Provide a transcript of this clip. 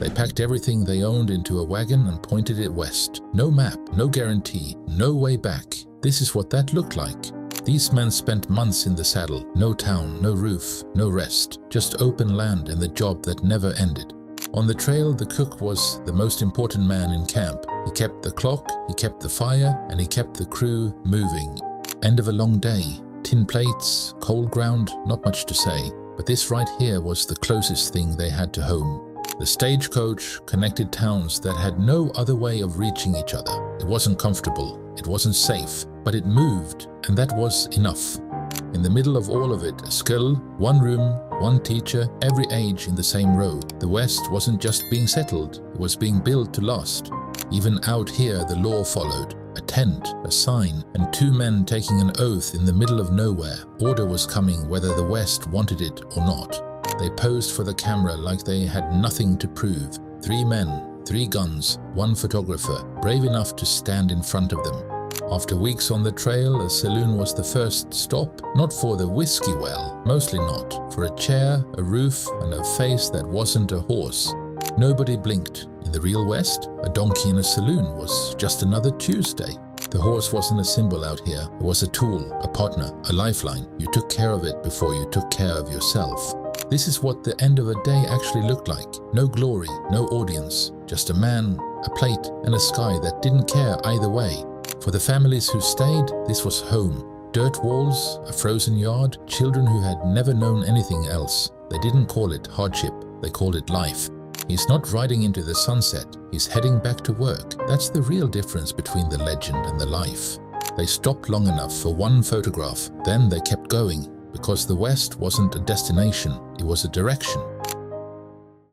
They packed everything they owned into a wagon and pointed it west. No map, no guarantee, no way back. This is what that looked like. These men spent months in the saddle. No town, no roof, no rest. Just open land and the job that never ended. On the trail, the cook was the most important man in camp. He kept the clock, he kept the fire, and he kept the crew moving. End of a long day. Tin plates, cold ground, not much to say. But this right here was the closest thing they had to home. The stagecoach connected towns that had no other way of reaching each other. It wasn't comfortable, it wasn't safe, but it moved, and that was enough. In the middle of all of it, a school, one room, one teacher, every age in the same row. The West wasn't just being settled, it was being built to last. Even out here the law followed. A tent, a sign, and two men taking an oath in the middle of nowhere. Order was coming whether the West wanted it or not. They posed for the camera like they had nothing to prove. 3 men, 3 guns, 1 photographer, brave enough to stand in front of them. After weeks on the trail, a saloon was the first stop, not for the whiskey well, mostly not, for a chair, a roof, and a face that wasn't a horse. Nobody blinked. In the real West, a donkey in a saloon was just another Tuesday. The horse wasn't a symbol out here. It was a tool, a partner, a lifeline. You took care of it before you took care of yourself. This is what the end of a day actually looked like. No glory, no audience, just a man, a plate, and a sky that didn't care either way. For the families who stayed, this was home. Dirt walls, a frozen yard, children who had never known anything else. They didn't call it hardship, they called it life. He's not riding into the sunset, he's heading back to work. That's the real difference between the legend and the life. They stopped long enough for one photograph, then they kept going, because the West wasn't a destination, it was a direction.